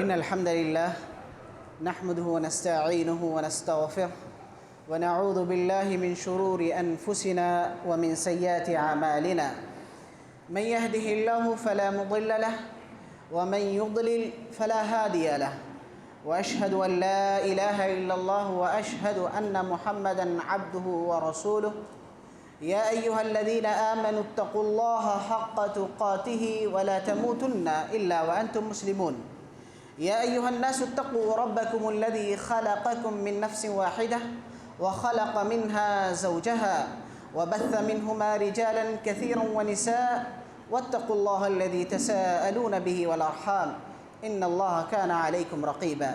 إن الحمد لله نحمده ونستعينه ونستغفره ونعوذ بالله من شرور أنفسنا ومن سيئات أعمالنا من يهده الله فلا مضل له ومن يضلل فلا هادي له وأشهد أن لا إله إلا الله وأشهد أن محمدًا عبده ورسوله يا أيها الذين آمنوا اتقوا الله حق تقاته ولا تموتن إلا وأنتم مسلمون يا أيها الناس اتقوا ربكم الذي خلقكم من نفس واحدة وخلق منها زوجها وبث منهما رجالا كثيرا ونساء واتقوا الله الذي تساءلون به والأرحام إن الله كان عليكم رقيبا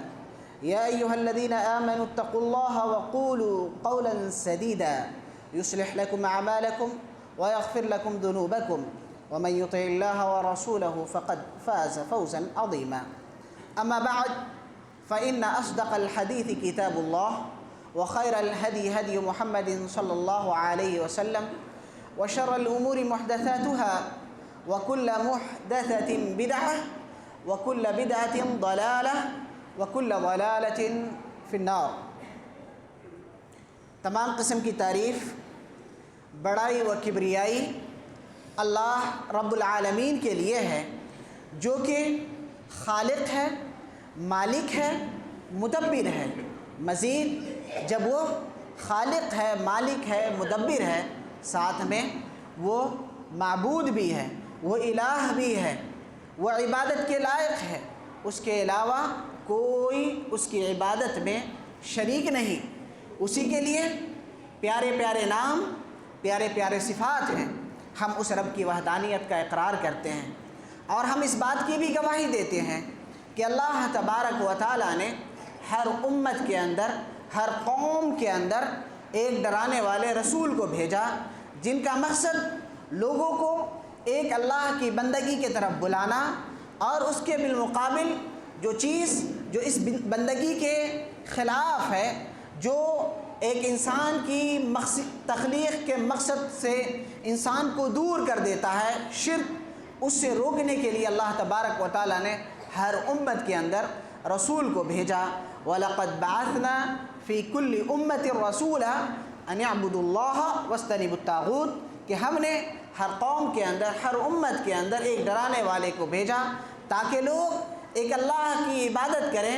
يا أيها الذين آمنوا اتقوا الله وقولوا قولا سديدا يصلح لكم أعمالكم ويغفر لكم ذنوبكم ومن يطع الله ورسوله فقد فاز فوزا عظيما أما بعد فإن أصدق الحديث كتاب الله وخير الهدي هدي محمد صلى الله عليه وسلم وشر الأمور محدثاتها وكل محدثة بدعة وكل بدعة ضلالة وكل ضلالة في النار۔ تمام قسم کی تعریف، بڑائی و کبریائی اللہ رب العالمین کے لیے ہے، جو کہ خالق ہے، مالک ہے، مدبر ہے۔ مزید جب وہ خالق ہے، مالک ہے، مدبر ہے، ساتھ میں وہ معبود بھی ہے، وہ الہ بھی ہے، وہ عبادت کے لائق ہے، اس کے علاوہ کوئی اس کی عبادت میں شریک نہیں۔ اسی کے لیے پیارے پیارے نام، پیارے پیارے صفات ہیں۔ ہم اس رب کی وحدانیت کا اقرار کرتے ہیں اور ہم اس بات کی بھی گواہی دیتے ہیں کہ اللہ تبارک و تعالیٰ نے ہر امت کے اندر، ہر قوم کے اندر ایک ڈرانے والے رسول کو بھیجا، جن کا مقصد لوگوں کو ایک اللہ کی بندگی کی طرف بلانا اور اس کے بالمقابل جو چیز جو اس بندگی کے خلاف ہے، جو ایک انسان کی تخلیق کے مقصد سے انسان کو دور کر دیتا ہے، شرک، اس سے روکنے کے لیے اللہ تبارک و تعالیٰ نے ہر امت کے اندر رسول کو بھیجا۔ وَلَقَدْ بَعَثْنَا فِي كُلِّ أُمَّةٍ رَسُولًا أَنِ اعْبُدُوا اللَّهَ وَاجْتَنِبُوا الطَّاغُوتَ، کہ ہم نے ہر قوم کے اندر، ہر امت کے اندر ایک ڈرانے والے کو بھیجا تاکہ لوگ ایک اللہ کی عبادت کریں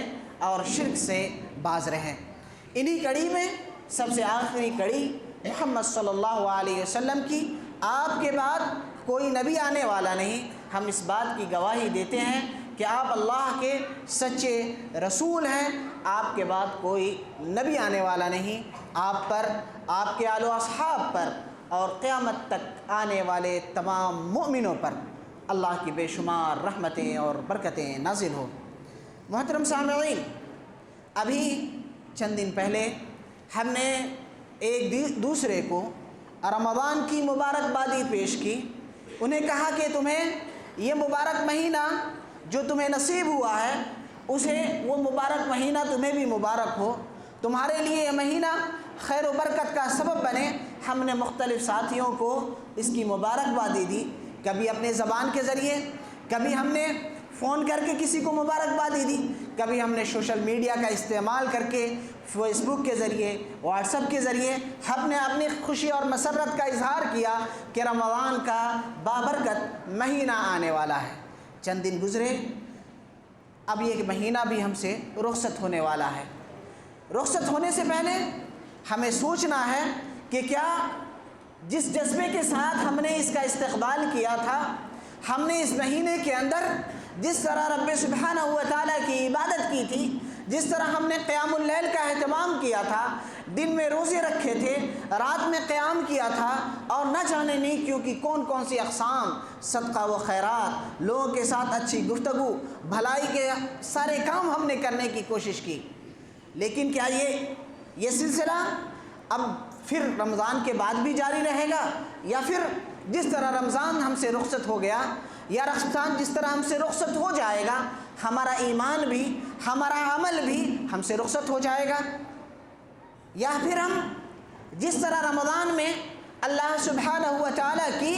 اور شرک سے باز رہیں۔ انہی کڑی میں سب سے آخری کڑی محمد صلی اللہ علیہ وسلم کی، آپ کے بعد کوئی نبی آنے والا نہیں۔ ہم اس بات کی گواہی دیتے ہیں کہ آپ اللہ کے سچے رسول ہیں، آپ کے بعد کوئی نبی آنے والا نہیں۔ آپ پر، آپ کے آل و اصحاب پر اور قیامت تک آنے والے تمام مؤمنوں پر اللہ کی بے شمار رحمتیں اور برکتیں نازل ہو۔ محترم سامعین، ابھی چند دن پہلے ہم نے ایک دوسرے کو رمضان کی مبارکبادی پیش کی۔ انہیں کہا کہ تمہیں یہ مبارک مہینہ جو تمہیں نصیب ہوا ہے، اسے وہ مبارک مہینہ تمہیں بھی مبارک ہو، تمہارے لیے یہ مہینہ خیر و برکت کا سبب بنے۔ ہم نے مختلف ساتھیوں کو اس کی مبارکبادی دی، کبھی اپنے زبان کے ذریعے، کبھی ہم نے فون کر کے کسی کو مبارکبادی دی، کبھی ہم نے سوشل میڈیا کا استعمال کر کے فیس بک کے ذریعے، واٹس ایپ کے ذریعے ہم نے اپنی خوشی اور مسرت کا اظہار کیا کہ رمضان کا بابرکت مہینہ آنے والا ہے۔ چند دن گزرے، اب یہ مہینہ بھی ہم سے رخصت ہونے والا ہے۔ رخصت ہونے سے پہلے ہمیں سوچنا ہے کہ کیا جس جذبے کے ساتھ ہم نے اس کا استقبال کیا تھا، ہم نے اس مہینے کے اندر جس طرح رب سبحانہ و تعالیٰ کی عبادت کی تھی، جس طرح ہم نے قیام اللیل کا اہتمام کیا تھا، دن میں روزے رکھے تھے، رات میں قیام کیا تھا، اور نہ جانے نہیں کیونکہ کون کون سی اقسام، صدقہ و خیرات، لوگوں کے ساتھ اچھی گفتگو، بھلائی کے سارے کام ہم نے کرنے کی کوشش کی۔ لیکن کیا یہ سلسلہ اب پھر رمضان کے بعد بھی جاری رہے گا، یا پھر جس طرح رمضان ہم سے رخصت ہو گیا، یا رمضان جس طرح ہم سے رخصت ہو جائے گا، ہمارا ایمان بھی، ہمارا عمل بھی ہم سے رخصت ہو جائے گا؟ یا پھر ہم جس طرح رمضان میں اللہ سبحانہ و تعالیٰ کی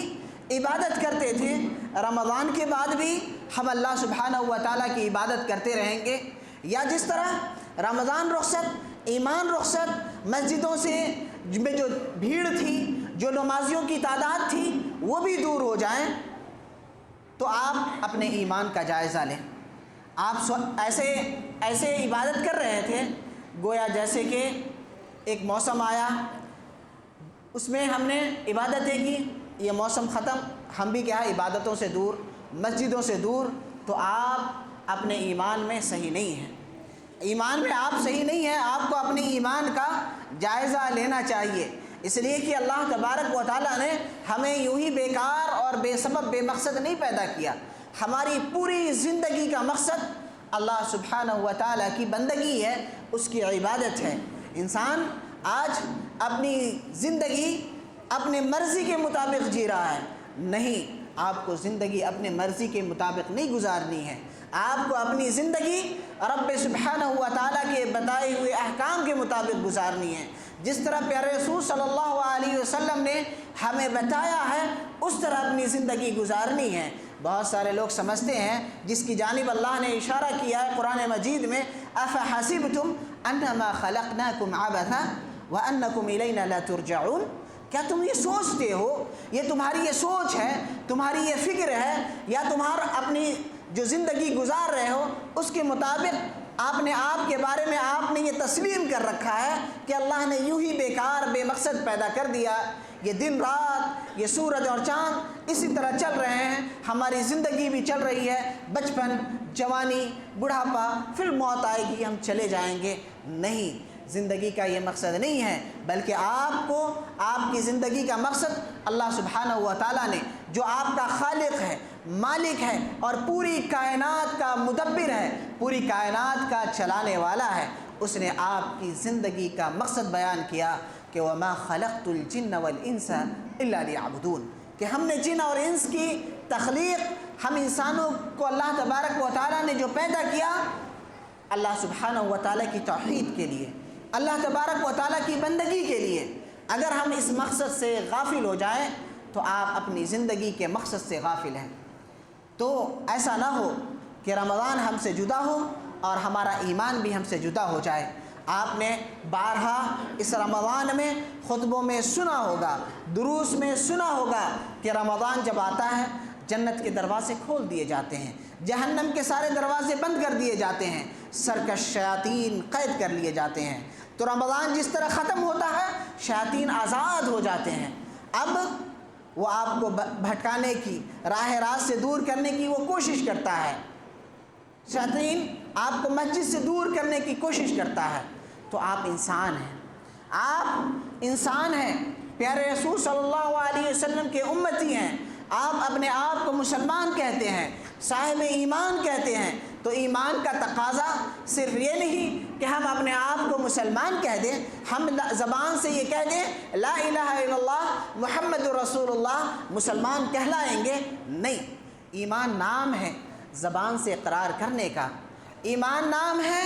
عبادت کرتے تھے، رمضان کے بعد بھی ہم اللہ سبحانہ و تعالیٰ کی عبادت کرتے رہیں گے، یا جس طرح رمضان رخصت، ایمان رخصت، مسجدوں سے میں جو بھیڑ تھی، جو نمازیوں کی تعداد تھی وہ بھی دور ہو جائیں، تو آپ اپنے ایمان کا جائزہ لیں۔ آپ ایسے عبادت کر رہے تھے گویا جیسے کہ ایک موسم آیا، اس میں ہم نے عبادتیں کی، یہ موسم ختم، ہم بھی کیا ہے عبادتوں سے دور، مسجدوں سے دور، تو آپ اپنے ایمان میں صحیح نہیں ہیں، ایمان میں آپ صحیح نہیں ہیں۔ آپ کو اپنے ایمان کا جائزہ لینا چاہیے، اس لیے کہ اللہ تبارک و تعالیٰ نے ہمیں یوں ہی بیکار اور بے سبب بے مقصد نہیں پیدا کیا۔ ہماری پوری زندگی کا مقصد اللہ سبحانہ و تعالیٰ کی بندگی ہے، اس کی عبادت ہے۔ انسان آج اپنی زندگی اپنے مرضی کے مطابق جی رہا ہے، نہیں، آپ کو زندگی اپنے مرضی کے مطابق نہیں گزارنی ہے، آپ کو اپنی زندگی رب سبحانہ و تعالیٰ کے بتائے ہوئے احکام کے مطابق گزارنی ہے۔ جس طرح پیارے رسول صلی اللہ علیہ وسلم نے ہمیں بتایا ہے اس طرح اپنی زندگی گزارنی ہے۔ بہت سارے لوگ سمجھتے ہیں، جس کی جانب اللہ نے اشارہ کیا ہے قرآن مجید میں، أَفَحَسِبْتُمْ أَنَّمَا خَلَقْنَاكُمْ عَبَثًا وَأَنَّكُمْ إِلَيْنَا لَا تُرْجَعُونَ، کیا تم یہ سوچتے ہو، یہ تمہاری یہ سوچ ہے، تمہاری یہ فکر ہے، یا تمہارا اپنی جو زندگی گزار رہے ہو اس کے مطابق آپ نے آپ کے بارے میں آپ نے یہ تسلیم کر رکھا ہے کہ اللہ نے یوں ہی بیکار بے مقصد پیدا کر دیا، یہ دن رات، یہ سورج اور چاند اسی طرح چل رہے ہیں، ہماری زندگی بھی چل رہی ہے، بچپن، جوانی، بڑھاپا، پھر موت آئے گی، ہم چلے جائیں گے۔ نہیں، زندگی کا یہ مقصد نہیں ہے، بلکہ آپ کو آپ کی زندگی کا مقصد اللہ سبحانہ و تعالیٰ نے، جو آپ کا خالق ہے، مالک ہے، اور پوری کائنات کا مدبر ہے، پوری کائنات کا چلانے والا ہے، اس نے آپ کی زندگی کا مقصد بیان کیا کہ وَمَا خَلَقْتُ الْجِنَّ وَالْإِنسَ إِلَّا لِيَعْبُدُونَ، کہ ہم نے جن اور انس کی تخلیق، ہم انسانوں کو اللہ تبارک و تعالیٰ نے جو پیدا کیا اللہ سبحانہ و تعالیٰ کی توحید کے لیے، اللہ تبارک و تعالیٰ کی بندگی کے لیے۔ اگر ہم اس مقصد سے غافل ہو جائیں تو آپ اپنی زندگی کے مقصد سے غافل ہیں۔ تو ایسا نہ ہو کہ رمضان ہم سے جدا ہو اور ہمارا ایمان بھی ہم سے جدا ہو جائے۔ آپ نے بارہا اس رمضان میں خطبوں میں سنا ہوگا، دروس میں سنا ہوگا کہ رمضان جب آتا ہے جنت کے دروازے کھول دیے جاتے ہیں، جہنم کے سارے دروازے بند کر دیے جاتے ہیں، سرکش شیاطین قید کر لیے جاتے ہیں۔ تو رمضان جس طرح ختم ہوتا ہے شیاطین آزاد ہو جاتے ہیں، اب وہ آپ کو بھٹکانے کی، راہ راست سے دور کرنے کی وہ کوشش کرتا ہے، شیاطین آپ کو مسجد سے دور کرنے کی کوشش کرتا ہے۔ تو آپ انسان ہیں، آپ انسان ہیں، پیارے رسول صلی اللہ علیہ وسلم کے امتی ہیں، آپ اپنے آپ کو مسلمان کہتے ہیں، صاحب ایمان کہتے ہیں، تو ایمان کا تقاضا صرف یہ نہیں کہ ہم اپنے آپ کو مسلمان کہہ دیں، ہم زبان سے یہ کہہ دیں لا الہ الا اللہ محمد رسول اللہ، مسلمان کہلائیں گے، نہیں۔ ایمان نام ہے زبان سے اقرار کرنے کا، ایمان نام ہے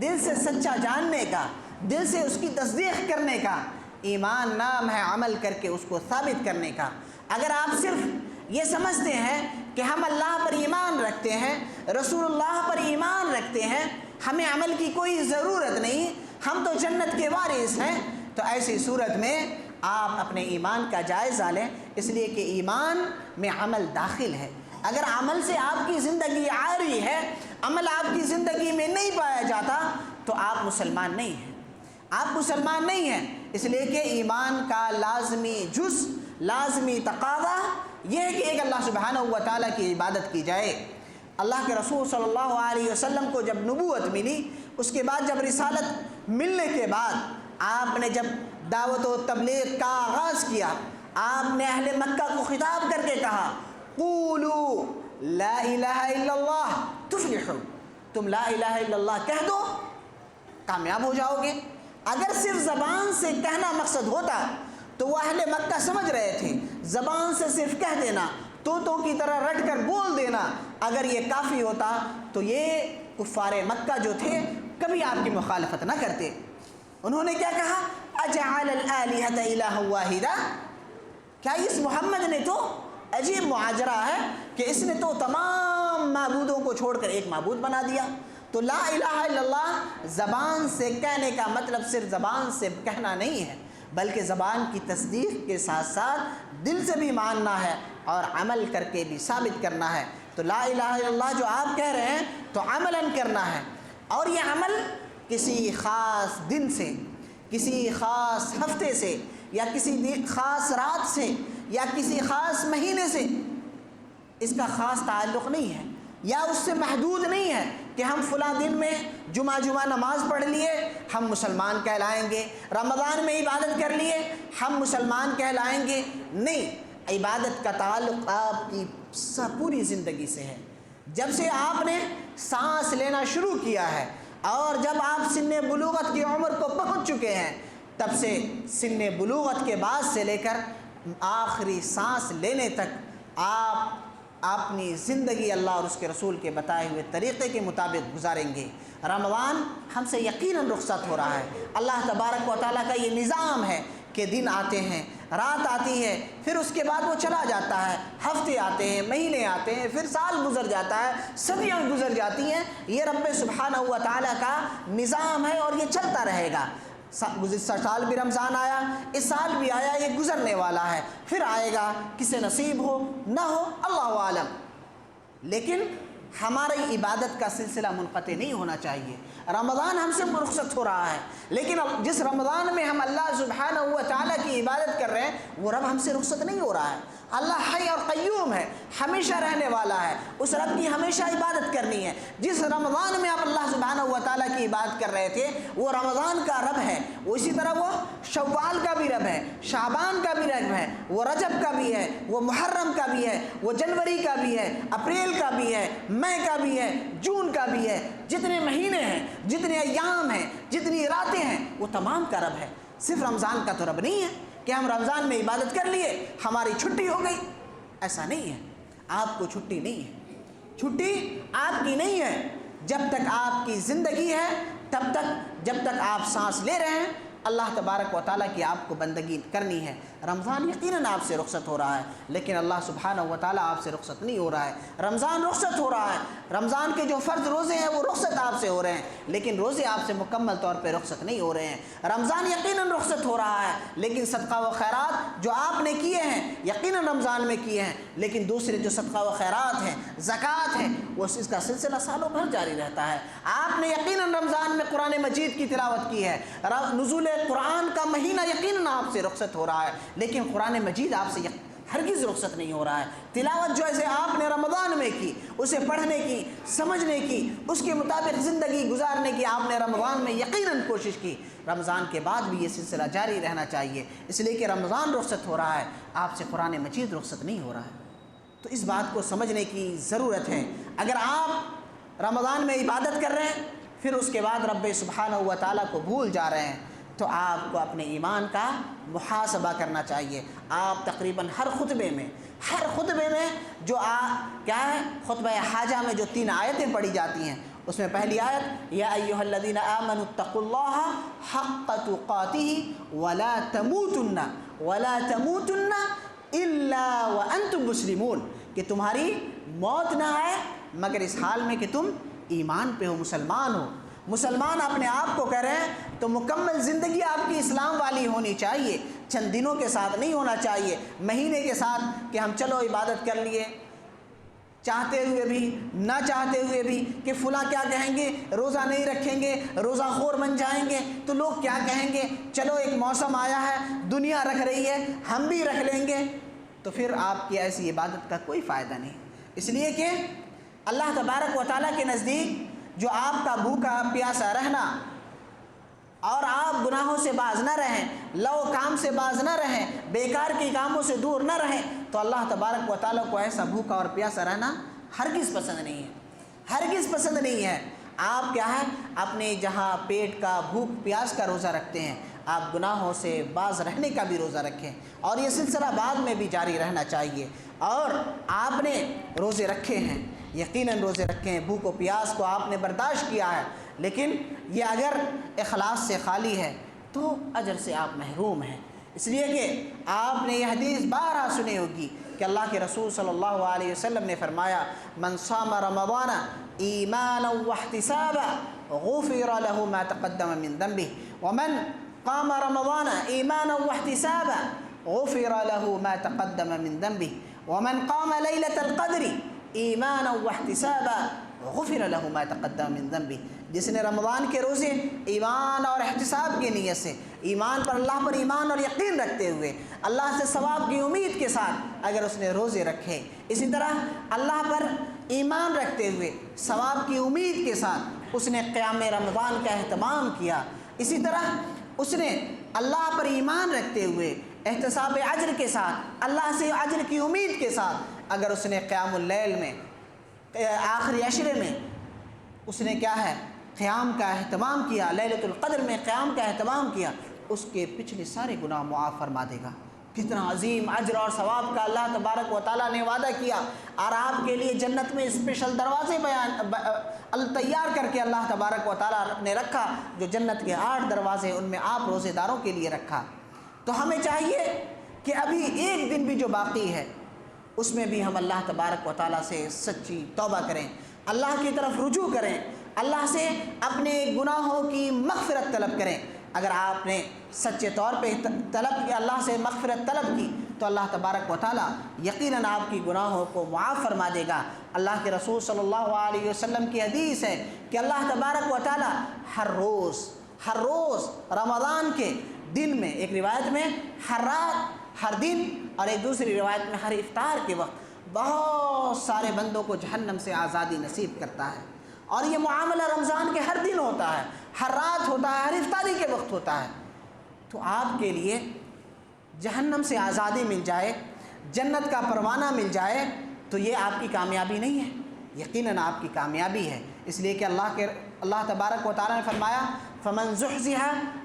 دل سے سچا جاننے کا، دل سے اس کی تصدیق کرنے کا، ایمان نام ہے عمل کر کے اس کو ثابت کرنے کا۔ اگر آپ صرف یہ سمجھتے ہیں کہ ہم اللہ پر ایمان رکھتے ہیں، رسول اللہ پر ایمان رکھتے ہیں، ہمیں عمل کی کوئی ضرورت نہیں، ہم تو جنت کے وارث ہیں، تو ایسی صورت میں آپ اپنے ایمان کا جائزہ لیں، اس لیے کہ ایمان میں عمل داخل ہے۔ اگر عمل سے آپ کی زندگی عاری ہے، عمل آپ کی زندگی میں نہیں پایا جاتا، تو آپ مسلمان نہیں ہیں، آپ مسلمان نہیں ہیں، اس لیے کہ ایمان کا لازمی جز، لازمی تقاضا یہ ہے کہ ایک اللہ سبحانہ و تعالیٰ کی عبادت کی جائے۔ اللہ کے رسول صلی اللہ علیہ وسلم کو جب نبوت ملی، اس کے بعد جب رسالت ملنے کے بعد آپ نے جب دعوت و تبلیغ کا آغاز کیا، آپ نے اہل مکہ کو خطاب کر کے کہا قولوا لا الہ الا اللہ تفلحوا، تم لا الہ الا اللہ کہہ دو کامیاب ہو جاؤ گے۔ اگر صرف زبان سے کہنا مقصد ہوتا تو وہ اہل مکہ سمجھ رہے تھے زبان سے صرف کہہ دینا، طوطوں کی طرح رٹ کر بول دینا اگر یہ کافی ہوتا تو یہ کفار مکہ جو تھے کبھی آپ کی مخالفت نہ کرتے۔ انہوں نے کیا کہا اجعل الآلہۃ الہا واحدا، کیا اس محمد نے تو عجیب معاجرہ ہے کہ اس نے تو تمام معبودوں کو چھوڑ کر ایک معبود بنا دیا۔ تو لا الہ الا اللہ زبان سے کہنے کا مطلب صرف زبان سے کہنا نہیں ہے، بلکہ زبان کی تصدیق کے ساتھ ساتھ دل سے بھی ماننا ہے اور عمل کر کے بھی ثابت کرنا ہے۔ تو لا الہ الا اللہ جو آپ کہہ رہے ہیں تو عملاً کرنا ہے، اور یہ عمل کسی خاص دن سے، کسی خاص ہفتے سے، یا کسی خاص رات سے، یا کسی خاص مہینے سے اس کا خاص تعلق نہیں ہے، یا اس سے محدود نہیں ہے کہ ہم فلاں دن میں جمعہ نماز پڑھ لیے ہم مسلمان کہلائیں گے، رمضان میں عبادت کر لیے ہم مسلمان کہلائیں گے۔ نہیں، عبادت کا تعلق آپ کی پوری زندگی سے ہے۔ جب سے آپ نے سانس لینا شروع کیا ہے اور جب آپ سن بلوغت کی عمر کو پہنچ چکے ہیں، تب سے سن بلوغت کے بعد سے لے کر آخری سانس لینے تک آپ اپنی زندگی اللہ اور اس کے رسول کے بتائے ہوئے طریقے کے مطابق گزاریں گے۔ رمضان ہم سے یقیناً رخصت ہو رہا ہے۔ اللہ تبارک و تعالیٰ کا یہ نظام ہے کہ دن آتے ہیں، رات آتی ہے، پھر اس کے بعد وہ چلا جاتا ہے، ہفتے آتے ہیں، مہینے آتے ہیں، پھر سال گزر جاتا ہے، صدیاں گزر جاتی ہیں۔ یہ رب سبحانہ و تعالیٰ کا نظام ہے اور یہ چلتا رہے گا۔ گزشتہ سال بھی رمضان آیا، اس سال بھی آیا، یہ گزرنے والا ہے، پھر آئے گا، کسے نصیب ہو نہ ہو اللہ عالم۔ لیکن ہماری عبادت کا سلسلہ منقطع نہیں ہونا چاہیے۔ رمضان ہم سے رخصت ہو رہا ہے، لیکن جس رمضان میں ہم اللہ سبحانہ و تعالیٰ کی عبادت کر رہے ہیں وہ رب ہم سے رخصت نہیں ہو رہا ہے۔ اللہ حی اور قیوم ہے، ہمیشہ رہنے والا ہے، اس رب کی ہمیشہ عبادت کرنی ہے۔ جس رمضان میں آپ اللہ سبحانہ و تعالیٰ کی عبادت کر رہے تھے وہ رمضان کا رب ہے، اسی طرح وہ شوال کا بھی رب ہے، شعبان کا بھی رب ہے، وہ رجب کا بھی ہے، وہ محرم کا بھی ہے، وہ جنوری کا بھی ہے، اپریل کا بھی ہے، مئی کا بھی ہے، جون کا بھی ہے۔ جتنے مہینے ہیں، جتنے ایام ہیں، جتنی راتیں ہیں، وہ تمام کا رب ہے۔ صرف رمضان کا تو رب نہیں ہے کہ ہم رمضان میں عبادت کر لیے ہماری چھٹی ہو گئی، ایسا نہیں ہے۔ آپ کو چھٹی نہیں ہے، چھٹی آپ کی نہیں ہے۔ جب تک آپ کی زندگی ہے، تب تک جب تک آپ سانس لے رہے ہیں اللہ تبارک و تعالیٰ کی آپ کو بندگی کرنی ہے۔ رمضان یقیناً آپ سے رخصت ہو رہا ہے، لیکن اللہ سبحانہ و تعالیٰ آپ سے رخصت نہیں ہو رہا ہے۔ رمضان رخصت ہو رہا ہے، رمضان کے جو فرض روزے ہیں وہ رخصت آپ سے ہو رہے ہیں، لیکن روزے آپ سے مکمل طور پہ رخصت نہیں ہو رہے ہیں۔ رمضان یقیناً رخصت ہو رہا ہے، لیکن صدقہ و خیرات جو آپ نے کیے ہیں یقیناً رمضان میں کیے ہیں، لیکن دوسرے جو صدقہ و خیرات ہیں، زکوٰۃ ہیں، وہ اس کا سلسلہ سالوں بھر جاری رہتا ہے۔ آپ نے یقیناً رمضان میں قرآن مجید کی تلاوت کی ہے، نزول قرآن کا مہینہ یقیناً آپ سے رخصت ہو رہا ہے، لیکن قرآن مجید آپ سے ہرگز رخصت نہیں ہو رہا ہے۔ تلاوت جو ایسے آپ نے رمضان میں کی، اسے پڑھنے کی، سمجھنے کی، اس کے مطابق زندگی گزارنے کی آپ نے رمضان میں یقیناً کوشش کی، رمضان کے بعد بھی یہ سلسلہ جاری رہنا چاہیے، اس لیے کہ رمضان رخصت ہو رہا ہے، آپ سے قرآن مجید رخصت نہیں ہو رہا ہے۔ تو اس بات کو سمجھنے کی ضرورت ہے۔ اگر آپ رمضان میں عبادت کر رہے ہیں پھر اس کے بعد رب سبحانہ و تعالیٰ کو بھول جا رہے ہیں، تو آپ کو اپنے ایمان کا محاسبہ کرنا چاہیے۔ آپ تقریباً ہر خطبے میں جو کیا ہے، خطبہ حاجہ میں جو 3 آیتیں پڑھی جاتی ہیں، اس میں پہلی آیت یا ایھا الذین آمنوا اتقوا اللہ حق تقاتہ ولا تموتن الا وانتم مسلمون، کہ تمہاری موت نہ آئے مگر اس حال میں کہ تم ایمان پہ ہو، مسلمان ہو۔ مسلمان اپنے آپ کو کہہ رہے ہیں تو مکمل زندگی آپ کی اسلام والی ہونی چاہیے، چند دنوں کے ساتھ نہیں ہونا چاہیے، مہینے کے ساتھ کہ ہم چلو عبادت کر لیے، چاہتے ہوئے بھی نہ چاہتے ہوئے بھی، کہ فلاں کیا کہیں گے، روزہ نہیں رکھیں گے، روزہ خور بن جائیں گے تو لوگ کیا کہیں گے، چلو ایک موسم آیا ہے، دنیا رکھ رہی ہے، ہم بھی رکھ لیں گے، تو پھر آپ کی ایسی عبادت کا کوئی فائدہ نہیں۔ اس لیے کہ اللہ تبارک و تعالیٰ کے نزدیک جو آپ کا بھوکا پیاسا رہنا اور آپ گناہوں سے باز نہ رہیں، لو کام سے باز نہ رہیں، بیکار کے کاموں سے دور نہ رہیں، تو اللہ تبارک و تعالیٰ کو ایسا بھوکا اور پیاسا رہنا ہرگز پسند نہیں ہے، ہرگز پسند نہیں ہے۔ آپ کیا ہے، اپنے جہاں پیٹ کا بھوک پیاس کا روزہ رکھتے ہیں، آپ گناہوں سے باز رہنے کا بھی روزہ رکھیں، اور یہ سلسلہ بعد میں بھی جاری رہنا چاہیے۔ اور آپ نے روزے رکھے ہیں، یقیناً روزے رکھے ہیں، بھوک و پیاس کو آپ نے برداشت کیا ہے، لیکن یہ اگر اخلاص سے خالی ہے تو اجر سے آپ محروم ہیں۔ اس لیے کہ آپ نے یہ حدیث بارہا سنی ہوگی کہ اللہ کے رسول صلی اللہ علیہ وسلم نے فرمایا من صام رمضان ایمانا واحتسابا غفر له ما تقدم من ذنبه ومن قام رمضان ایمانا واحتسابا غفر له ما تقدم من ذنبه ومن قام ليلة القدر ایمانا واحتسابا غفر له ما تقدم من ذنبه، جس نے رمضان کے روزے ایمان اور احتساب کی نیت سے، ایمان پر اللہ پر ایمان اور یقین رکھتے ہوئے، اللہ سے ثواب کی امید کے ساتھ اگر اس نے روزے رکھے، اسی طرح اللہ پر ایمان رکھتے ہوئے ثواب کی امید کے ساتھ اس نے قیام رمضان کا اہتمام کیا، اسی طرح اس نے اللہ پر ایمان رکھتے ہوئے احتساب اجر کے ساتھ، اللہ سے اجر کی امید کے ساتھ اگر اس نے قیام اللیل میں آخری عشرے میں اس نے کیا ہے قیام کا اہتمام کیا، لیلۃ القدر میں قیام کا اہتمام کیا، اس کے پچھلے سارے گناہ معاف فرما دے گا۔ کتنا عظیم اجر اور ثواب کا اللہ تبارک و تعالیٰ نے وعدہ کیا، اور آپ کے لیے جنت میں اسپیشل دروازے تیار کر کے اللہ تبارک و تعالیٰ نے رکھا، جو جنت کے 8 دروازے ان میں آپ روزے داروں کے لیے رکھا۔ تو ہمیں چاہیے کہ ابھی ایک دن بھی جو باقی ہے اس میں بھی ہم اللہ تبارک و تعالیٰ سے سچی توبہ کریں، اللہ کی طرف رجوع کریں، اللہ سے اپنے گناہوں کی مغفرت طلب کریں۔ اگر آپ نے سچے طور پہ طلب کیا، اللہ سے مغفرت طلب کی، تو اللہ تبارک و تعالیٰ یقیناً آپ کی گناہوں کو معاف فرما دے گا۔ اللہ کے رسول صلی اللہ علیہ وسلم کی حدیث ہے کہ اللہ تبارک و تعالیٰ ہر روز رمضان کے دن میں، ایک روایت میں ہر رات، ہر دن، اور ایک دوسری روایت میں ہر افطار کے وقت بہت سارے بندوں کو جہنم سے آزادی نصیب کرتا ہے۔ اور یہ معاملہ رمضان کے ہر دن ہوتا ہے، ہر رات ہوتا ہے، ہر افطاری کے وقت ہوتا ہے۔ تو آپ کے لیے جہنم سے آزادی مل جائے، جنت کا پروانہ مل جائے، تو یہ آپ کی کامیابی نہیں ہے، یقیناً آپ کی کامیابی ہے۔ اس لیے کہ اللہ تبارک و تعالیٰ نے فرمایا فَمَنْ زُحْزِحَ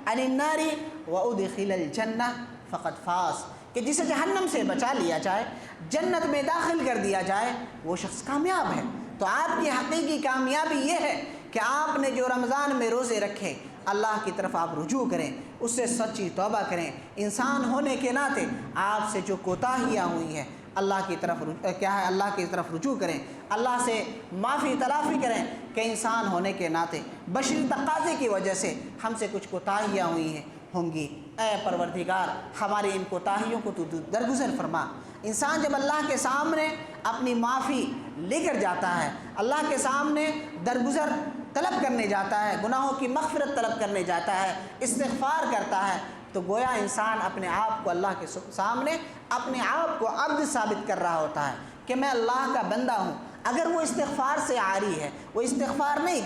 عَنِ النَّارِ وَأُدْخِلَ الْجَنَّةَ فَقَدْ فَازَ، کہ جسے جہنم سے بچا لیا جائے، جنت میں داخل کر دیا جائے، وہ شخص کامیاب ہے۔ تو آپ کی حقیقی کامیابی یہ ہے کہ آپ نے جو رمضان میں روزے رکھے، اللہ کی طرف آپ رجوع کریں، اس سے سچی توبہ کریں، انسان ہونے کے ناطے آپ سے جو کوتاہیاں ہوئی ہیں اللہ کی طرف اللہ کی طرف رجوع کریں، اللہ سے معافی تلافی کریں کہ انسان ہونے کے ناطے بشری تقاضے کی وجہ سے ہم سے کچھ کوتاہیاں ہوئی ہوں گی، اے پروردگار ہماری ان کوتاہیوں کو تو درگزر فرما۔ انسان جب اللہ کے سامنے اپنی معافی لے کر جاتا ہے، اللہ کے سامنے درگزر طلب کرنے جاتا ہے، گناہوں کی مغفرت طلب کرنے جاتا ہے، استغفار کرتا ہے، تو گویا انسان اپنے آپ کو اللہ کے سامنے اپنے آپ کو عبد ثابت کر رہا ہوتا ہے کہ میں اللہ کا بندہ ہوں۔ اگر وہ استغفار سے عاری ہے، وہ استغفار نہیں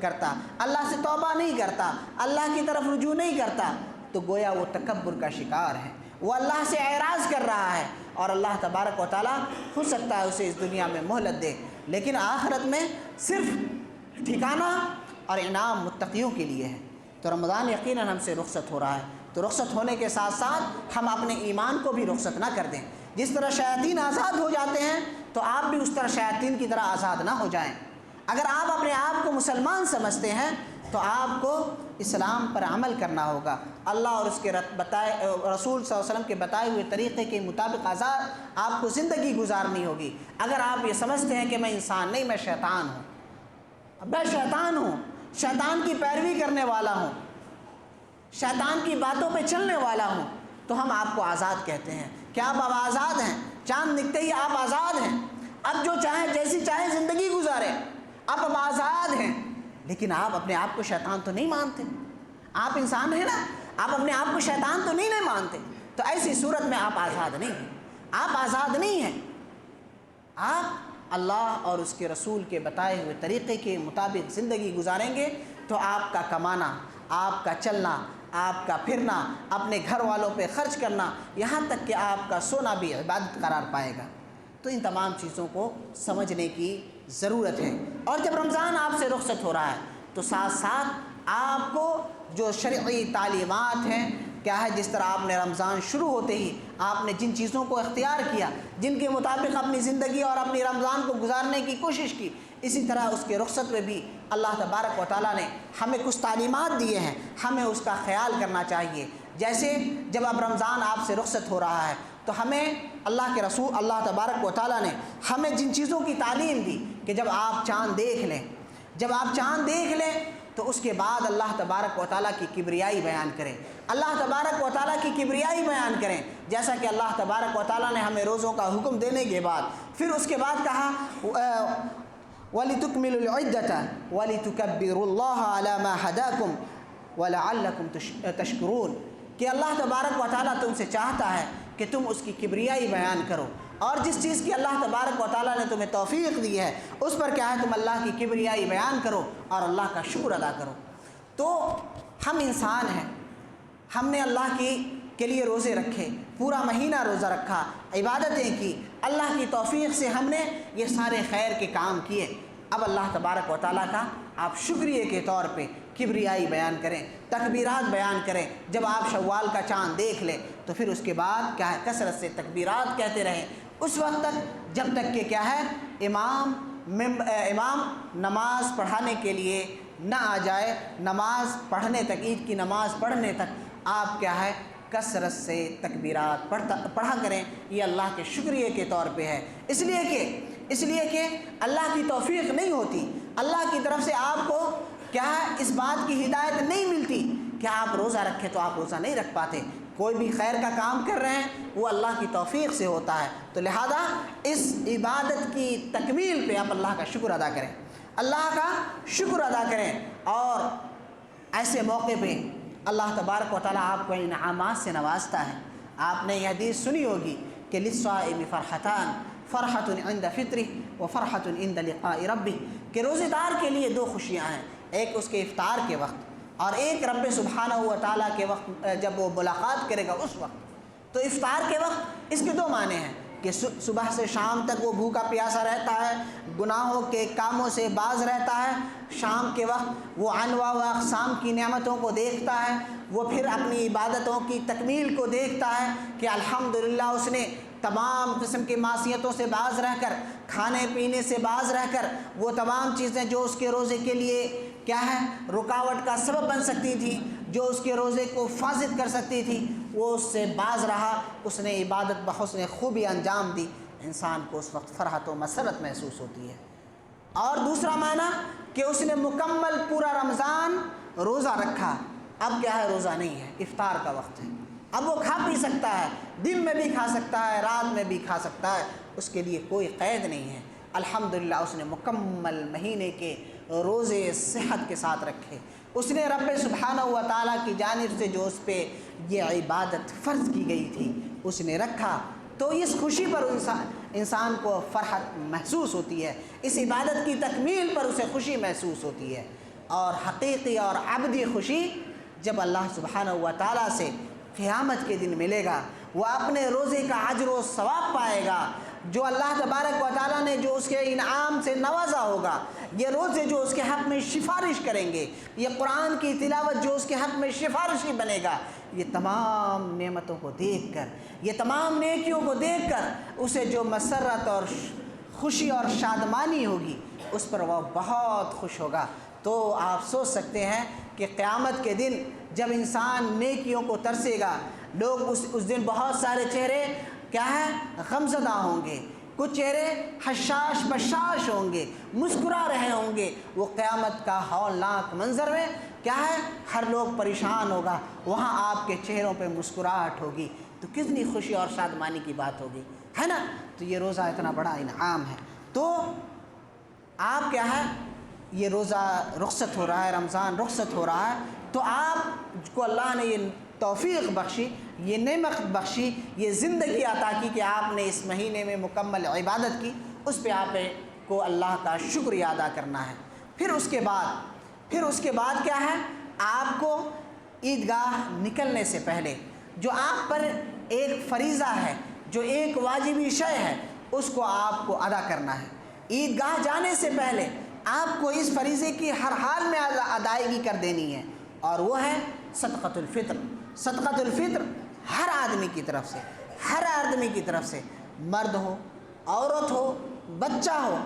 کرتا، اللہ سے توبہ نہیں کرتا، اللہ کی طرف رجوع نہیں کرتا، تو گویا وہ تکبر کا شکار ہے، وہ اللہ سے اعراض کر رہا ہے، اور اللہ تبارک و تعالیٰ ہو سکتا ہے اسے اس دنیا میں مہلت دے، لیکن آخرت میں صرف ٹھکانہ اور انعام متقیوں کے لیے ہے۔ تو رمضان یقیناً ہم سے رخصت ہو رہا ہے، تو رخصت ہونے کے ساتھ ساتھ ہم اپنے ایمان کو بھی رخصت نہ کر دیں۔ جس طرح شیاطین آزاد ہو جاتے ہیں تو آپ بھی اس طرح شیاطین کی طرح آزاد نہ ہو جائیں۔ اگر آپ اپنے آپ کو مسلمان سمجھتے ہیں تو آپ کو اسلام پر عمل کرنا ہوگا، اللہ اور اس کے رسول صلی اللہ علیہ وسلم کے بتائے ہوئے طریقے کے مطابق آپ کو زندگی گزارنی ہوگی۔ اگر آپ یہ سمجھتے ہیں کہ میں انسان نہیں، میں شیطان ہوں، میں شیطان ہوں، شیطان کی پیروی کرنے والا ہوں، شیطان کی باتوں پہ چلنے والا ہوں، تو ہم آپ کو آزاد کہتے ہیں۔ کیا آپ اب آزاد ہیں؟ چاند نکلتے ہی آپ آزاد ہیں، اب جو چاہیں جیسی چاہیں زندگی گزاریں، آپ اب آزاد ہیں۔ لیکن آپ اپنے آپ کو شیطان تو نہیں مانتے، آپ انسان ہیں نا، آپ اپنے آپ کو شیطان تو نہیں مانتے، تو ایسی صورت میں آپ آزاد نہیں ہیں، آپ آزاد نہیں ہیں۔ آپ اللہ اور اس کے رسول کے بتائے ہوئے طریقے کے مطابق زندگی گزاریں گے تو آپ کا کمانا، آپ کا چلنا، آپ کا پھرنا، اپنے گھر والوں پہ خرچ کرنا، یہاں تک کہ آپ کا سونا بھی عبادت قرار پائے گا۔ تو ان تمام چیزوں کو سمجھنے کی ضرورت ہے۔ اور جب رمضان آپ سے رخصت ہو رہا ہے تو ساتھ ساتھ آپ کو جو شرعی تعلیمات ہیں، کیا ہے، جس طرح آپ نے رمضان شروع ہوتے ہی آپ نے جن چیزوں کو اختیار کیا، جن کے مطابق اپنی زندگی اور اپنی رمضان کو گزارنے کی کوشش کی، اسی طرح اس کے رخصت میں بھی اللہ تبارک و تعالیٰ نے ہمیں کچھ تعلیمات دیے ہیں، ہمیں اس کا خیال کرنا چاہیے۔ جیسے جب اب رمضان آپ سے رخصت ہو رہا ہے تو ہمیں اللہ کے رسول اللہ تبارک و تعالیٰ نے ہمیں جن چیزوں کی تعلیم دی کہ جب آپ چاند دیکھ لیں، جب آپ چاند دیکھ لیں تو اس کے بعد اللہ تبارک و تعالیٰ کی کبریائی بیان کریں، اللہ تبارک و تعالیٰ کی کبریائی بیان کریں، جیسا کہ اللہ تبارک و تعالیٰ نے ہمیں روزوں کا حکم دینے کے بعد پھر اس کے بعد کہا وَلِتُكْمِلُوا الْعِدَّةَ وَلِتُكَبِّرُوا اللَّهَ عَلَى مَا هَدَاكُمْ وَلَعَلَّكُمْ تَشْكُرُونَ کہ اللہ تبارک و تعالیٰ تم سے چاہتا ہے کہ تم اس کی کبریائی بیان کرو، اور جس چیز کی اللہ تبارک و تعالیٰ نے تمہیں توفیق دی ہے اس پر کیا ہے تم اللہ کی کبریائی بیان کرو اور اللہ کا شکر ادا کرو۔ تو ہم انسان ہیں، ہم نے اللہ کے لیے روزے رکھے، پورا مہینہ روزہ رکھا، عبادتیں کی، اللہ کی توفیق سے ہم نے یہ سارے خیر کے کام کیے۔ اب اللہ تبارک و تعالیٰ کا آپ شکریہ کے طور پہ کبریائی بیان کریں، تکبیرات بیان کریں۔ جب آپ شوال کا چاند دیکھ لیں تو پھر اس کے بعد کیا ہے کثرت سے تکبیرات کہتے رہیں اس وقت تک جب تک کہ کیا ہے امام نماز پڑھانے کے لیے نہ آ جائے، نماز پڑھنے تک، عید کی نماز پڑھنے تک آپ کیا ہے کثرت سے تکبیرات پڑھا کریں۔ یہ اللہ کے شکریہ کے طور پہ ہے، اس لیے کہ اللہ کی توفیق نہیں ہوتی، اللہ کی طرف سے آپ کو کیا ہے اس بات کی ہدایت نہیں ملتی کہ آپ روزہ رکھیں تو آپ روزہ نہیں رکھ پاتے۔ کوئی بھی خیر کا کام کر رہے ہیں وہ اللہ کی توفیق سے ہوتا ہے، تو لہذا اس عبادت کی تکمیل پہ آپ اللہ کا شکر ادا کریں، اللہ کا شکر ادا کریں۔ اور ایسے موقع پہ اللہ تبارک و تعالیٰ آپ کو انعامات سے نوازتا ہے۔ آپ نے یہ حدیث سنی ہوگی کہ للصائم فرحتان، فرحۃ عند فطرہ و فرحۃ عند لقاء ربہ، کہ روزے دار کے لیے دو خوشیاں ہیں، ایک اس کے افطار کے وقت اور ایک رب سبحانہ و تعالیٰ کے وقت جب وہ ملاقات کرے گا اس وقت۔ تو افطار کے وقت اس کے دو معنی ہیں کہ صبح سے شام تک وہ بھوکا پیاسا رہتا ہے، گناہوں کے کاموں سے باز رہتا ہے، شام کے وقت وہ انواع و اقسام کی نعمتوں کو دیکھتا ہے، وہ پھر اپنی عبادتوں کی تکمیل کو دیکھتا ہے کہ الحمدللہ اس نے تمام قسم کی معصیتوں سے باز رہ کر، کھانے پینے سے باز رہ کر، وہ تمام چیزیں جو اس کے روزے کے لیے کیا ہے رکاوٹ کا سبب بن سکتی تھی، جو اس کے روزے کو فاسد کر سکتی تھی، وہ اس سے باز رہا، اس نے عبادت بحسن خوبی انجام دی، انسان کو اس وقت فرحت و مسرت محسوس ہوتی ہے۔ اور دوسرا معنی کہ اس نے مکمل پورا رمضان روزہ رکھا، اب کیا ہے روزہ نہیں ہے، افطار کا وقت ہے، اب وہ کھا پی سکتا ہے، دن میں بھی کھا سکتا ہے، رات میں بھی کھا سکتا ہے، اس کے لیے کوئی قید نہیں ہے۔ الحمدللہ اس نے مکمل مہینے کے روزے صحت کے ساتھ رکھے، اس نے رب سبحانہ و تعالیٰ کی جانب سے جو اس پہ یہ عبادت فرض کی گئی تھی اس نے رکھا، تو اس خوشی پر انسان کو فرحت محسوس ہوتی ہے، اس عبادت کی تکمیل پر اسے خوشی محسوس ہوتی ہے۔ اور حقیقی اور عبدی خوشی جب اللہ سبحانہ و تعالیٰ سے قیامت کے دن ملے گا، وہ اپنے روزے کا اجر و ثواب پائے گا، جو اللہ تبارک و تعالیٰ نے جو اس کے انعام سے نوازا ہوگا، یہ روزے جو اس کے حق میں سفارش کریں گے، یہ قرآن کی تلاوت جو اس کے حق میں سفارشی بنے گا، یہ تمام نعمتوں کو دیکھ کر، یہ تمام نیکیوں کو دیکھ کر اسے جو مسرت اور خوشی اور شادمانی ہوگی اس پر وہ بہت خوش ہوگا۔ تو آپ سوچ سکتے ہیں کہ قیامت کے دن جب انسان نیکیوں کو ترسے گا، لوگ اس دن بہت سارے چہرے کیا ہے غمزدہ ہوں گے، کچھ چہرے حشاش بشاش ہوں گے، مسکرا رہے ہوں گے، وہ قیامت کا ہولناک منظر میں کیا ہے ہر لوگ پریشان ہوگا، وہاں آپ کے چہروں پہ مسکراہٹ ہوگی، تو کتنی خوشی اور شادمانی کی بات ہوگی، ہے نا؟ تو یہ روزہ اتنا بڑا انعام ہے۔ تو آپ کیا ہے یہ روزہ رخصت ہو رہا ہے، رمضان رخصت ہو رہا ہے، تو آپ کو اللہ نے یہ توفیق بخشی، یہ نعمت بخشی، یہ زندگی عطا کی کہ آپ نے اس مہینے میں مکمل عبادت کی، اس پہ آپ کو اللہ کا شکریہ ادا کرنا ہے۔ پھر اس کے بعد کیا ہے آپ کو عیدگاہ نکلنے سے پہلے جو آپ پر ایک فریضہ ہے، جو ایک واجبی شے ہے، اس کو آپ کو ادا کرنا ہے۔ عیدگاہ جانے سے پہلے آپ کو اس فریضے کی ہر حال میں ادائیگی کر دینی ہے، اور وہ ہے صدقۃ الفطر۔ صدقۃ الفطر ہر آدمی کی طرف سے، مرد ہو، عورت ہو، بچہ ہو،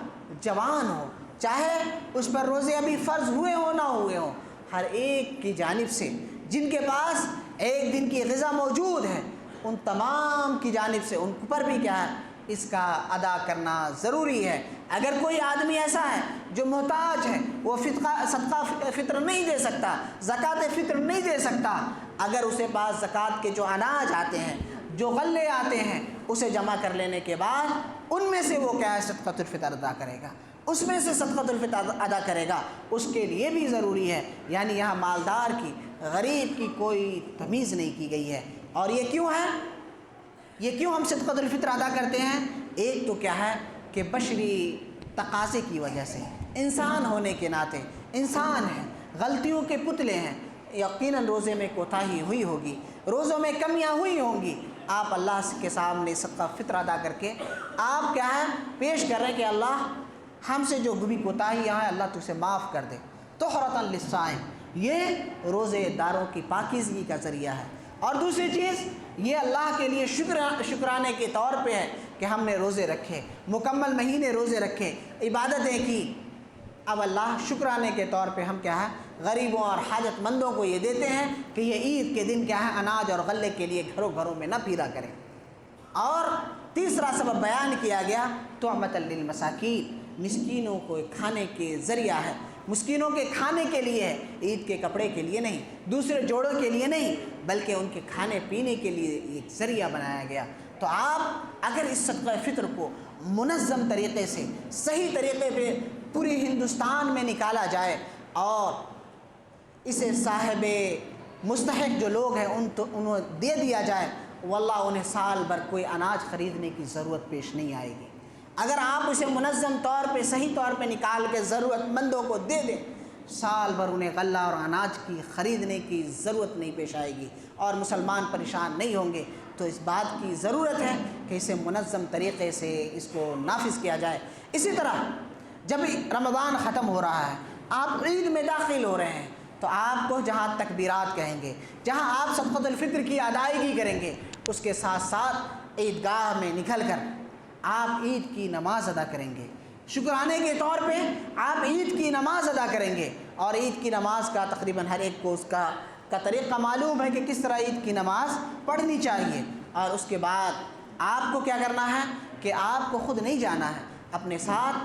جوان ہو، چاہے اس پر روزے ابھی فرض ہوئے ہوں نہ ہوئے ہوں، ہر ایک کی جانب سے جن کے پاس ایک دن کی غذا موجود ہے، ان تمام کی جانب سے ان پر بھی کیا ہے اس کا ادا کرنا ضروری ہے۔ اگر کوئی آدمی ایسا ہے جو محتاج ہے، وہ صدقہ فطر نہیں دے سکتا، زکوٰۃ فطر نہیں دے سکتا، اگر اسے پاس زکوٰۃ کے جو اناج آتے ہیں، جو غلے آتے ہیں، اسے جمع کر لینے کے بعد ان میں سے وہ کیا ہے صدقۃ الفطر ادا کرے گا، اس میں سے صدقۃ الفطر ادا کرے گا، اس کے لیے بھی ضروری ہے۔ یعنی یہاں مالدار کی غریب کی کوئی تمیز نہیں کی گئی ہے۔ اور یہ کیوں ہے؟ یہ کیوں ہم صدقۃ الفطر ادا کرتے ہیں؟ ایک تو کیا ہے کہ بشری تقاضے کی وجہ سے، انسان ہونے کے ناطے، انسان ہیں، غلطیوں کے پتلے ہیں، یقیناً روزے میں کوتاہی ہوئی ہوگی، روزوں میں کمیاں ہوئی ہوں گی۔ آپ اللہ کے سامنے صدقہ فطر ادا کر کے آپ کیا ہے پیش کر رہے ہیں کہ اللہ ہم سے جو بھی کوتاہیاں ہیں اللہ تو اسے معاف کر دے۔ طہرۃ للصائم، یہ روزے داروں کی پاکیزگی کا ذریعہ ہے۔ اور دوسری چیز یہ اللہ کے لیے شکرانے کے طور پہ ہے کہ ہم نے روزے رکھے، مکمل مہینے روزے رکھے، عبادتیں کی، اب اللہ شکرانے کے طور پہ ہم کیا ہے غریبوں اور حاجت مندوں کو یہ دیتے ہیں کہ یہ عید کے دن کیا ہے اناج اور غلے کے لیے گھروں گھروں میں نہ پھیرا کریں۔ اور تیسرا سبب بیان کیا گیا طعمۃ للمساکین، مسکینوں کو کھانے کے ذریعہ ہے، مسکینوں کے کھانے کے لیے ہے، عید کے کپڑے کے لیے نہیں، دوسرے جوڑوں کے لیے نہیں، بلکہ ان کے کھانے پینے کے لیے ایک ذریعہ بنایا گیا۔ تو آپ اگر اس صدقہ فطر کو منظم طریقے سے صحیح طریقے پہ پوری ہندوستان میں نکالا جائے اور اسے صاحب مستحق جو لوگ ہیں انہیں دے دیا جائے، واللہ انہیں سال بھر کوئی اناج خریدنے کی ضرورت پیش نہیں آئے گی۔ اگر آپ اسے منظم طور پہ صحیح طور پہ نکال کے ضرورت مندوں کو دے دیں، سال بھر انہیں غلہ اور اناج کی خریدنے کی ضرورت نہیں پیش آئے گی اور مسلمان پریشان نہیں ہوں گے۔ تو اس بات کی ضرورت ہے کہ اسے منظم طریقے سے اس کو نافذ کیا جائے۔ اسی طرح جب رمضان ختم ہو رہا ہے، آپ عید میں داخل ہو رہے ہیں، تو آپ کو جہاں تکبیرات کہیں گے، جہاں آپ صدقۃ الفطر کی ادائیگی کریں گے، اس کے ساتھ ساتھ عیدگاہ میں نکل کر آپ عید کی نماز ادا کریں گے، شکرانے کے طور پہ آپ عید کی نماز ادا کریں گے۔ اور عید کی نماز کا تقریباً ہر ایک کو اس کا طریقہ معلوم ہے کہ کس طرح عید کی نماز پڑھنی چاہیے۔ اور اس کے بعد آپ کو کیا کرنا ہے کہ آپ کو خود نہیں جانا ہے، اپنے ساتھ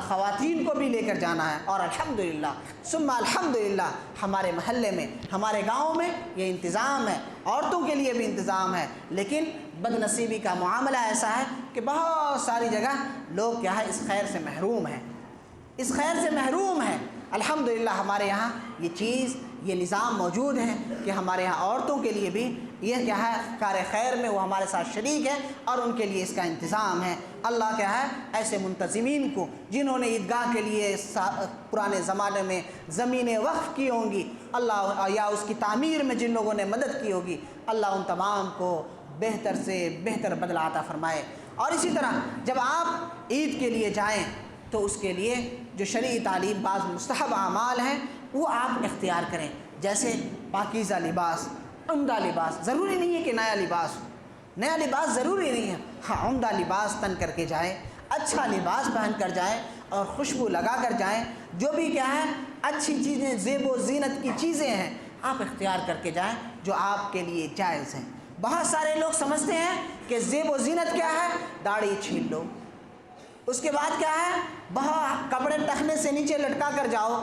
خواتین کو بھی لے کر جانا ہے۔ اور الحمدللہ ثم الحمدللہ ہمارے محلے میں، ہمارے گاؤں میں یہ انتظام ہے، عورتوں کے لیے بھی انتظام ہے، لیکن بد نصیبی کا معاملہ ایسا ہے کہ بہت ساری جگہ لوگ کیا ہے اس خیر سے محروم ہیں، اس خیر سے محروم ہیں۔ الحمدللہ ہمارے یہاں یہ چیز، یہ نظام موجود ہے کہ ہمارے یہاں عورتوں کے لیے بھی یہ کیا ہے کار خیر میں وہ ہمارے ساتھ شریک ہے اور ان کے لیے اس کا انتظام ہے۔ اللہ کیا ہے ایسے منتظمین کو جنہوں نے عیدگاہ کے لیے پرانے زمانے میں زمینیں وقف کی ہوں گی، اللہ یا اس کی تعمیر میں جن لوگوں نے مدد کی ہوگی، اللہ ان تمام کو بہتر سے بہتر بدلہ عطا فرمائے۔ اور اسی طرح جب آپ عید کے لیے جائیں تو اس کے لیے جو شرعی تعلیم بعض مستحب اعمال ہیں وہ آپ اختیار کریں، جیسے پاکیزہ لباس، عمدہ لباس۔ ضروری نہیں ہے کہ نیا لباس ہو، نیا لباس ضروری نہیں ہے، ہاں عمدہ لباس تن کر کے جائیں، اچھا لباس پہن کر جائیں اور خوشبو لگا کر جائیں، جو بھی کیا ہے اچھی چیزیں، زیب و زینت کی چیزیں ہیں آپ اختیار کر کے جائیں جو آپ کے لیے جائز ہیں۔ بہت سارے لوگ سمجھتے ہیں کہ زیب و زینت کیا ہے، داڑھی چھیل لو، اس کے بعد کیا ہے بہت کپڑے ٹخنے سے نیچے لٹکا کر جاؤ۔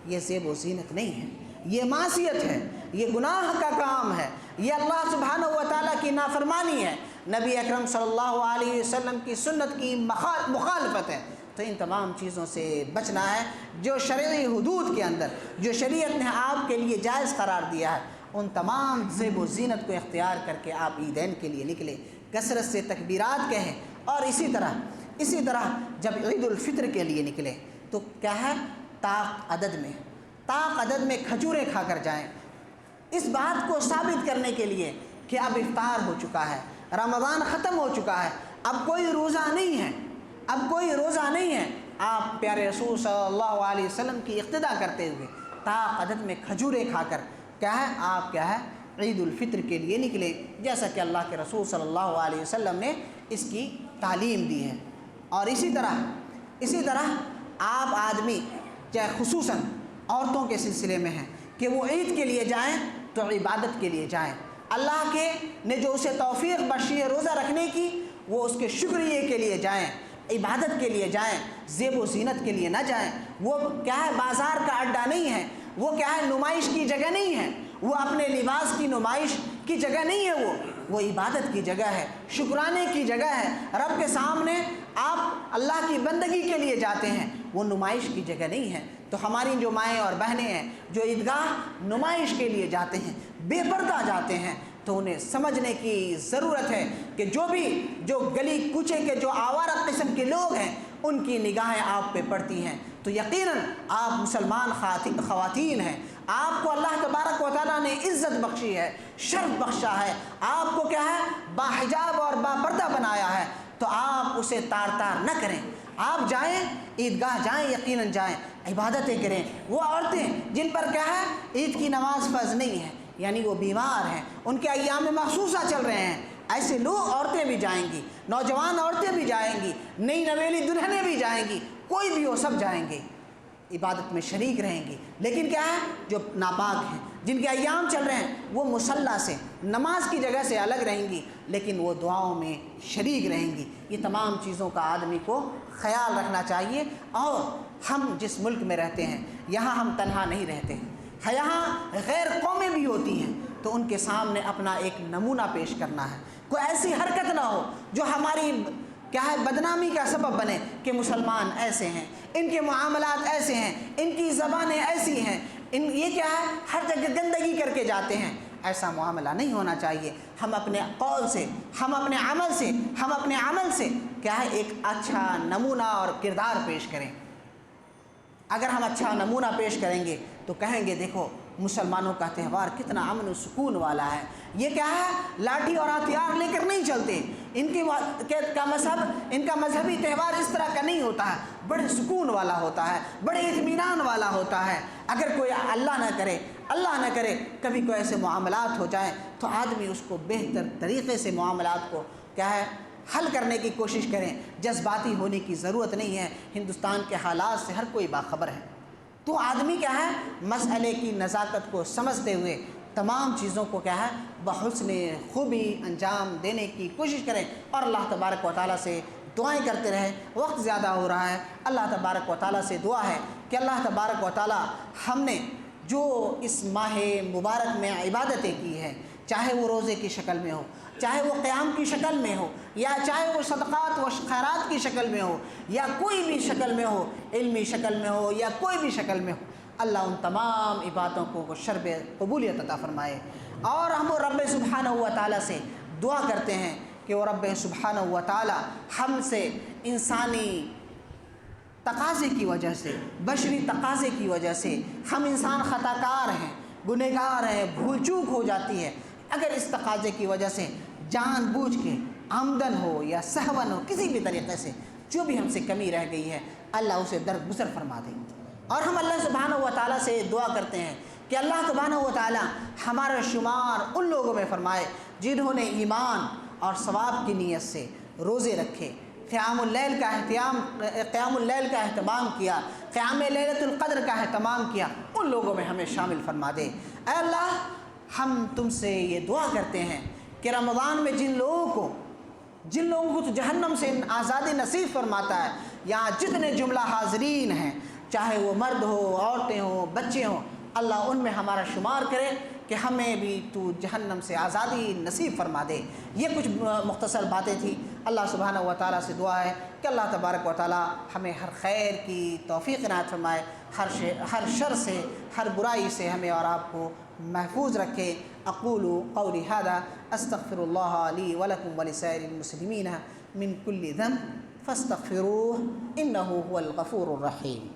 یہ زیب و زینت نہیں ہے، یہ معصیت ہے، یہ گناہ کا کام ہے، یہ اللہ سبحانہ و تعالیٰ کی نافرمانی ہے، نبی اکرم صلی اللہ علیہ وسلم کی سنت کی مخالفت ہے۔ تو ان تمام چیزوں سے بچنا ہے، جو شرعی حدود کے اندر جو شریعت نے آپ کے لیے جائز قرار دیا ہے ان تمام زیب و زینت کو اختیار کر کے آپ عیدین کے لیے نکلیں، کثرت سے تکبیرات کہیں۔ اور اسی طرح جب عید الفطر کے لیے نکلیں تو کیا ہے طاق عدد میں کھجوریں کھا کر جائیں، اس بات کو ثابت کرنے کے لیے کہ اب افطار ہو چکا ہے، رمضان ختم ہو چکا ہے، اب کوئی روزہ نہیں ہے، آپ پیارے رسول صلی اللہ علیہ وسلم کی اقتدا کرتے ہوئے طاق عدد میں کھجوریں کھا کر آپ عید الفطر کے لیے نکلے، جیسا کہ اللہ کے رسول صلی اللہ علیہ وسلم نے اس کی تعلیم دی ہے۔ اور اسی طرح آپ آدمی چاہے خصوصاً عورتوں کے سلسلے میں ہیں کہ وہ عید کے لیے جائیں تو عبادت کے لیے جائیں، اللہ کے نے جو اسے توفیق بخشی ہے روزہ رکھنے کی، وہ اس کے شکریہ کے لیے جائیں، عبادت کے لیے جائیں، زیب و زینت کے لیے نہ جائیں۔ وہ کیا ہے بازار کا اڈا نہیں ہے، وہ کیا ہے نمائش کی جگہ نہیں ہے، وہ اپنے لباس کی نمائش کی جگہ نہیں ہے، وہ عبادت کی جگہ ہے، شکرانے کی جگہ ہے۔ رب کے سامنے آپ اللہ کی بندگی کے لیے جاتے ہیں، وہ نمائش کی جگہ نہیں ہے۔ تو ہماری جو مائیں اور بہنیں ہیں جو عیدگاہ نمائش کے لیے جاتے ہیں، بے پردہ جاتے ہیں، تو انہیں سمجھنے کی ضرورت ہے کہ جو گلی کوچے کے جو آوارہ قسم کے لوگ ہیں ان کی نگاہیں آپ پہ پڑتی ہیں، تو یقیناً آپ مسلمان خواتین ہیں، آپ کو اللہ تبارک و تعالیٰ نے عزت بخشی ہے، شرف بخشا ہے، آپ کو کیا ہے باحجاب اور باپردہ بنایا ہے، تو آپ اسے تار تار نہ کریں۔ آپ جائیں، عیدگاہ جائیں، یقیناً جائیں، عبادتیں کریں۔ وہ عورتیں جن پر کیا ہے عید کی نماز فرض نہیں ہے، یعنی وہ بیمار ہیں، ان کے ایام مخصوصہ چل رہے ہیں، ایسے لوگ عورتیں بھی جائیں گی، نوجوان عورتیں بھی جائیں گی، نئی نویلی دلہنیں بھی جائیں گی، کوئی بھی ہو سب جائیں گے، عبادت میں شریک رہیں گی۔ لیکن کیا ہے جو ناپاک ہیں، جن کے ایام چل رہے ہیں، وہ مصلی سے نماز کی جگہ سے الگ رہیں گی، لیکن وہ دعاؤں میں شریک رہیں گی۔ یہ تمام چیزوں کا آدمی کو خیال رکھنا چاہیے۔ اور ہم جس ملک میں رہتے ہیں یہاں ہم تنہا نہیں رہتے ہیں، یہاں غیر قومیں بھی ہوتی ہیں، تو ان کے سامنے اپنا ایک نمونہ پیش کرنا ہے۔ کوئی ایسی حرکت نہ ہو جو ہماری کیا ہے بدنامی کا سبب بنے کہ مسلمان ایسے ہیں، ان کے معاملات ایسے ہیں، ان کی زبانیں ایسی ہیں، یہ کیا ہے ہر جگہ گندگی کر کے جاتے ہیں۔ ایسا معاملہ نہیں ہونا چاہیے۔ ہم اپنے قول سے، ہم اپنے عمل سے کیا ہے ایک اچھا نمونہ اور کردار پیش کریں۔ اگر ہم اچھا نمونہ پیش کریں گے تو کہیں گے دیکھو مسلمانوں کا تہوار کتنا امن و سکون والا ہے، یہ کیا ہے لاٹھی اور ہتھیار لے کر نہیں چلتے، ان کا مذہبی تہوار اس طرح کا نہیں ہوتا ہے، بڑے سکون والا ہوتا ہے، بڑے اطمینان والا ہوتا ہے۔ اگر کوئی اللہ نہ کرے کبھی کوئی ایسے معاملات ہو جائیں تو آدمی اس کو بہتر طریقے سے معاملات کو کیا ہے حل کرنے کی کوشش کریں۔ جذباتی ہونے کی ضرورت نہیں ہے، ہندوستان کے حالات سے ہر کوئی باخبر ہے، تو آدمی کیا ہے مسئلے کی نزاکت کو سمجھتے ہوئے تمام چیزوں کو کیا ہے بحسن خوبی انجام دینے کی کوشش کریں، اور اللہ تبارک و تعالیٰ سے دعائیں کرتے رہیں۔ وقت زیادہ ہو رہا ہے، اللہ تبارک و تعالیٰ سے دعا ہے کہ اللہ تبارک و تعالیٰ ہم نے جو اس ماہ مبارک میں عبادتیں کی ہیں، چاہے وہ روزے کی شکل میں ہو، چاہے وہ قیام کی شکل میں ہو، یا چاہے وہ صدقات و خیرات کی شکل میں ہو، یا کوئی بھی شکل میں ہو، علمی شکل میں ہو یا کوئی بھی شکل میں ہو، اللہ ان تمام عبادتوں کو شرب قبولیت عطا فرمائے۔ اور ہم رب سبحانہ و تعالیٰ سے دعا کرتے ہیں کہ وہ رب سبحانہ و تعالیٰ ہم سے انسانی تقاضے کی وجہ سے، بشری تقاضے کی وجہ سے، ہم انسان خطا کار ہیں، گنہگار ہیں، بھول چوک ہو جاتی ہے، اگر اس تقاضے کی وجہ سے جان بوجھ کے آمدن ہو یا سہون ہو، کسی بھی طریقے سے جو بھی ہم سے کمی رہ گئی ہے اللہ اسے درگزر فرما دے۔ اور ہم اللہ سبحانہ و تعالیٰ سے دعا کرتے ہیں کہ اللہ سبحانہ و تعالیٰ ہمارا شمار ان لوگوں میں فرمائے جنہوں نے ایمان اور ثواب کی نیت سے روزے رکھے، قیام اللیل کا اہتمام کیا، قیام لیلۃ القدر کا اہتمام کیا، ان لوگوں میں ہمیں شامل فرما دے۔ اے اللہ ہم تم سے یہ دعا کرتے ہیں کہ رمضان میں جن لوگوں کو تو جہنم سے آزادی نصیب فرماتا ہے، یہاں جتنے جملہ حاضرین ہیں، چاہے وہ مرد ہو، عورتیں ہوں، بچے ہوں، اللہ ان میں ہمارا شمار کرے کہ ہمیں بھی تو جہنم سے آزادی نصیب فرما دے۔ یہ کچھ مختصر باتیں تھیں۔ اللہ سبحانہ و تعالیٰ سے دعا ہے کہ اللہ تبارک و تعالیٰ ہمیں ہر خیر کی توفیق عنایت فرمائے، ہر شر سے، ہر برائی سے ہمیں اور آپ کو محفوظ رکھے۔ اقول قولی ھذا استغفر اللہ لی ولکم ولسائر المسلمین من کل ذنب فاستغفروہ انہ هو الغفور الرحیم۔